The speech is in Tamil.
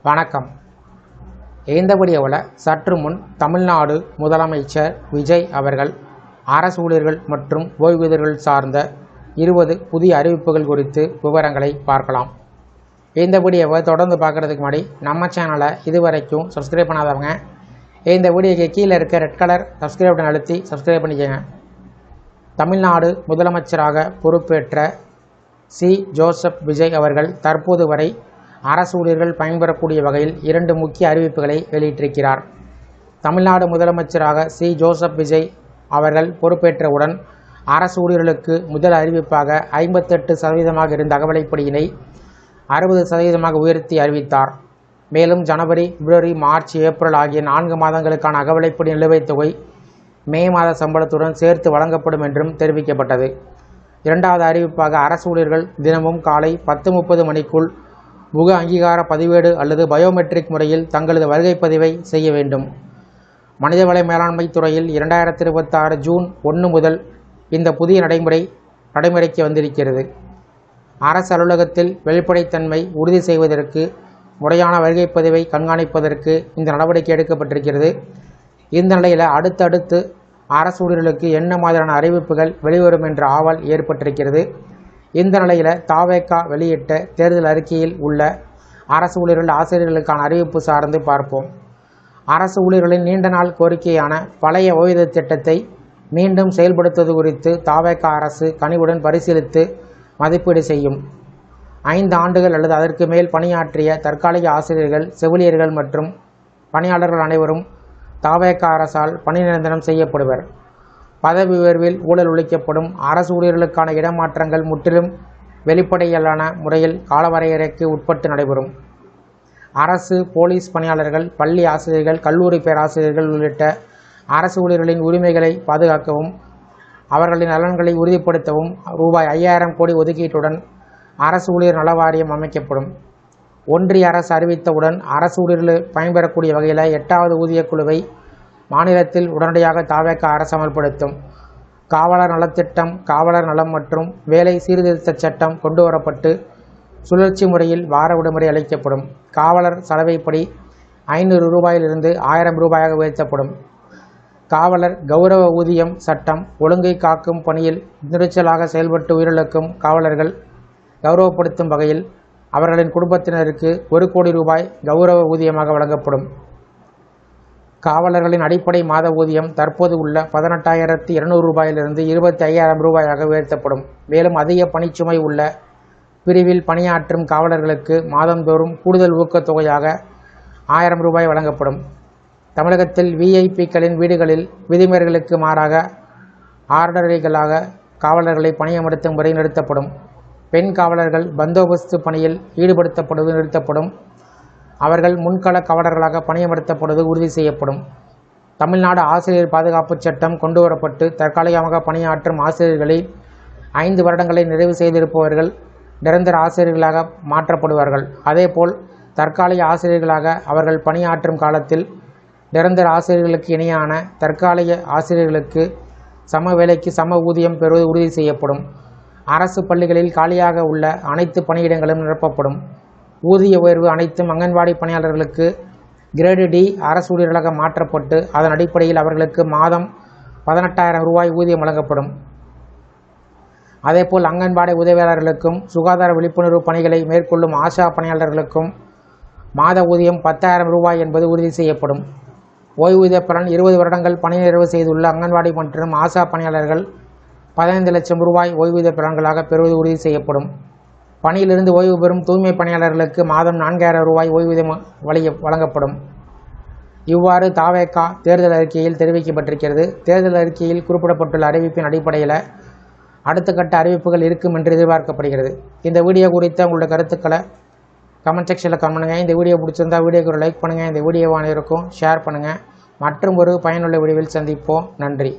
வணக்கம். இந்த வீடியோவில் சற்று முன் தமிழ்நாடு முதலமைச்சர் விஜய் அவர்கள் அரசு ஊழியர்கள் மற்றும் ஓய்வூதியர்கள் சார்ந்த 20 புதிய அறிவிப்புகள் குறித்து விவரங்களை பார்க்கலாம். இந்த வீடியோவை தொடர்ந்து பார்க்குறதுக்கு முன்னாடி நம்ம சேனலை இதுவரைக்கும் சப்ஸ்கிரைப் பண்ணாதவங்க இந்த வீடியோக்கு கீழே இருக்க ரெட் கலர் சப்ஸ்கிரைப் பட்டன் அழுத்தி சப்ஸ்கிரைப் பண்ணிக்கோங்க. தமிழ்நாடு முதலமைச்சராக பொறுப்பேற்ற சி. ஜோசப் விஜய் அவர்கள் தற்போது வரை அரசு ஊழியர்கள் பயன்பெறக்கூடிய வகையில் 2 முக்கிய அறிவிப்புகளை வெளியிட்டிருக்கிறார். தமிழ்நாடு முதலமைச்சராக சி. ஜோசப் விஜய் அவர்கள் பொறுப்பேற்றவுடன் அரசு ஊழியர்களுக்கு முதல் அறிவிப்பாக 58% இருந்த அகவிலைப்படியினை 60% உயர்த்தி அறிவித்தார். மேலும் ஜனவரி, பிப்ரவரி, மார்ச், ஏப்ரல் ஆகிய 4 மாதங்களுக்கான அகவிலைப்படி நிலுவைத் தொகை மே மாத சம்பளத்துடன் சேர்த்து வழங்கப்படும் என்றும் தெரிவிக்கப்பட்டது. இரண்டாவது அறிவிப்பாக அரசு ஊழியர்கள் தினமும் காலை 10:30 மணிக்குள் முக அங்கீகார பதிவேடு அல்லது பயோமெட்ரிக் முறையில் தங்களது வருகை பதிவை செய்ய வேண்டும். மனிதவள மேலாண்மை துறையில் 2026 ஜூன் 1 முதல் இந்த புதிய நடைமுறைக்கு வந்திருக்கிறது. அரசு அலுவலகத்தில் வெளிப்படைத்தன்மை உறுதி செய்வதற்கு முறையான வருகை பதிவை கண்காணிப்பதற்கு இந்த நடவடிக்கை எடுக்கப்பட்டிருக்கிறது. இந்த நிலையில் அடுத்தடுத்து அரசு ஊழியர்களுக்கு என்ன மாதிரியான அறிவிப்புகள் வெளிவரும் என்ற ஆவல் ஏற்பட்டிருக்கிறது. இந்த நிலையில் தவேகா வெளியிட்ட தேர்தல் அறிக்கையில் உள்ள அரசு ஊழியர்கள் ஆசிரியர்களுக்கான அறிவிப்பு சார்ந்து பார்ப்போம். அரசு ஊழியர்களின் நீண்ட நாள் கோரிக்கையான பழைய ஓய்வூதிய திட்டத்தை மீண்டும் செயல்படுத்துவது குறித்து தவேகா அரசு கனிவுடன் பரிசீலித்து மதிப்பீடு செய்யும். 5 ஆண்டுகள் அல்லது அதற்கு மேல் பணியாற்றிய தற்காலிக ஆசிரியர்கள், செவிலியர்கள் மற்றும் பணியாளர்கள் அனைவரும் தவேகா அரசால் பணி நிரந்தரம் செய்யப்படுவர். பதவி உயர்வில் ஊழல் ஒழிக்கப்படும். அரசு ஊழியர்களுக்கான இடமாற்றங்கள் முற்றிலும் வெளிப்படையிலான முறையில் காலவரையறைக்கு உட்பட்டு நடைபெறும். அரசு, போலீஸ் பணியாளர்கள், பள்ளி ஆசிரியர்கள், கல்லூரி பேராசிரியர்கள் உள்ளிட்ட அரசு ஊழியர்களின் உரிமைகளை பாதுகாக்கவும் அவர்களின் நலன்களை உறுதிப்படுத்தவும் ரூபாய் 5000 கோடி ஒதுக்கீட்டுடன் அரசு ஊழியர் நல வாரியம் அமைக்கப்படும். ஒன்றிய அரசு அறிவித்தவுடன் அரசு ஊழியர்கள் பயன்பெறக்கூடிய வகையில் 8வது ஊதிய குழுவை மாநிலத்தில் உடனடியாக தவேகா அரசு அமல்படுத்தும். காவலர் நலத்திட்டம், காவலர் நலம் மற்றும் வேலை சீர்திருத்த சட்டம் கொண்டுவரப்பட்டு சுழற்சி முறையில் வார விடுமுறை அளிக்கப்படும். காவலர் சலவைப்படி 500 ரூபாயிலிருந்து 1000 ரூபாயாக உயர்த்தப்படும். காவலர் கௌரவ ஊதியம் சட்டம் ஒழுங்கை காக்கும் பணியில் துணிச்சலாக செயல்பட்டு உயிரிழக்கும் காவலர்கள் கௌரவப்படுத்தும் வகையில் அவர்களின் குடும்பத்தினருக்கு 1 கோடி ரூபாய் கௌரவ ஊதியமாக வழங்கப்படும். காவலர்களின் அடிப்படை மாத ஊதியம் தற்போது உள்ள 18,200 ரூபாயிலிருந்து 25,000 ரூபாயாக உயர்த்தப்படும். மேலும் அதிக பணிச்சுமை உள்ள பிரிவில் பணியாற்றும் காவலர்களுக்கு மாதந்தோறும் கூடுதல் ஊக்கத்தொகையாக 1000 ரூபாய் வழங்கப்படும். தமிழகத்தில் விஐபிக்களின் வீடுகளில் விதிமுறைகளுக்கு மாறாக ஆர்டரிகளாக காவலர்களை பணியமர்த்தும் முறை நிறுத்தப்படும். பெண் காவலர்கள் பந்தோபஸ்து பணியில் ஈடுபடுத்தப்படுவது நிறுத்தப்படும். அவர்கள் முன்கள காவலர்களாக பணியமர்த்தப்படுவது உறுதி செய்யப்படும். தமிழ்நாடு ஆசிரியர் பாதுகாப்பு சட்டம் கொண்டுவரப்பட்டு தற்காலிகமாக பணியாற்றும் ஆசிரியர்களில் 5 வருடங்களை நிறைவு செய்திருப்பவர்கள் நிரந்தர ஆசிரியர்களாக மாற்றப்படுவார்கள். அதேபோல் தற்காலிக ஆசிரியர்களாக அவர்கள் பணியாற்றும் காலத்தில் நிரந்தர ஆசிரியர்களுக்கு இணையான தற்காலிக ஆசிரியர்களுக்கு சம வேலைக்கு சம ஊதியம் பெறுவது உறுதி செய்யப்படும். அரசு பள்ளிகளில் காலியாக உள்ள அனைத்து பணியிடங்களும் நிரப்பப்படும். ஊதிய உயர்வு அனைத்தும் அங்கன்வாடி பணியாளர்களுக்கு கிரேடு டி அரசு ஊழியர்களாக மாற்றப்பட்டு அதன் அடிப்படையில் அவர்களுக்கு மாதம் 18,000 ரூபாய் ஊதியம் வழங்கப்படும். அதேபோல் அங்கன்வாடி உதவியாளர்களுக்கும் சுகாதார விழிப்புணர்வு பணிகளை மேற்கொள்ளும் ஆஷா பணியாளர்களுக்கும் மாத ஊதியம் 10,000 ரூபாய் என்பது உறுதி செய்யப்படும். ஓய்வூதிய பலன் 20 வருடங்கள் பணி நிறைவு செய்துள்ள அங்கன்வாடி மற்றும் ஆஷா பணியாளர்கள் 15 லட்சம் ரூபாய் ஓய்வூதிய பலன்களாக பெறுவது உறுதி செய்யப்படும். பணியிலிருந்து ஓய்வு பெறும் தூய்மை பணியாளர்களுக்கு மாதம் 4,000 ரூபாய் ஓய்வூதியம் வழங்கப்படும். இவ்வாறு தவேகா தேர்தல் அறிக்கையில் தெரிவிக்கப்பட்டிருக்கிறது. தேர்தல் அறிக்கையில் குறிப்பிடப்பட்டுள்ள அறிவிப்பின் அடிப்படையில் அடுத்த கட்ட அறிவிப்புகள் இருக்கும் என்று எதிர்பார்க்கப்படுகிறது. இந்த வீடியோ குறித்த உங்களுடைய கருத்துக்களை கமெண்ட் செக்ஷனில் கமெண்ட் பண்ணுங்கள். இந்த வீடியோ பிடிச்சிருந்தா வீடியோக்கு ஒரு லைக் பண்ணுங்கள். இந்த வீடியோவை அனைவருக்கும் ஷேர் பண்ணுங்கள். மற்றும் ஒரு பயனுள்ள வீடியோவில் சந்திப்போம். நன்றி.